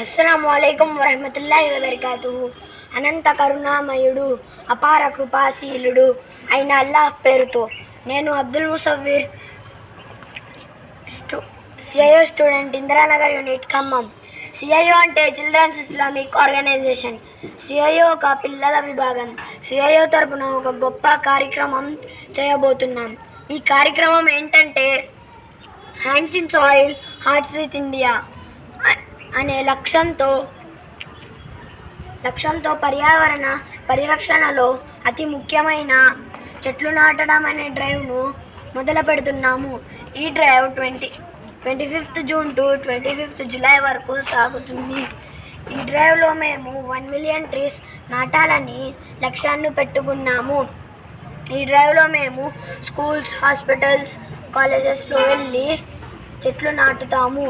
అస్సలాముఅలైకుం వరహ్మతుల్లాహి వబరకాతుహు. అనంత కరుణామయుడు, అపార కృపాశీలుడు అయిన అల్లాహ్ పేరుతో. నేను Abdul Musavvir, CIO student, Indiranagar unit, Khammam. CIO అంటే చిల్డ్రన్స్ ఇస్లామిక్ ఆర్గనైజేషన్. సిఐఓ ఒక పిల్లల విభాగం. సిఐఓ తరపున ఒక గొప్ప కార్యక్రమం చేయబోతున్నాం. ఈ కార్యక్రమం ఏంటంటే hands in soil, hearts with India అనే లక్ష్యంతో పర్యావరణ పరిరక్షణలో అతి ముఖ్యమైన చెట్లు నాటడం అనే డ్రైవ్ను మొదలు పెడుతున్నాము. ఈ డ్రైవ్ 25 జూన్ టు 25 జూలై వరకు సాగుతుంది. ఈ డ్రైవ్లో మేము 1 మిలియన్ ట్రీస్ నాటాలని లక్ష్యాన్ని పెట్టుకున్నాము. ఈ డ్రైవ్లో మేము స్కూల్స్, హాస్పిటల్స్, కాలేజెస్లో వెళ్ళి చెట్లు నాటుతాము.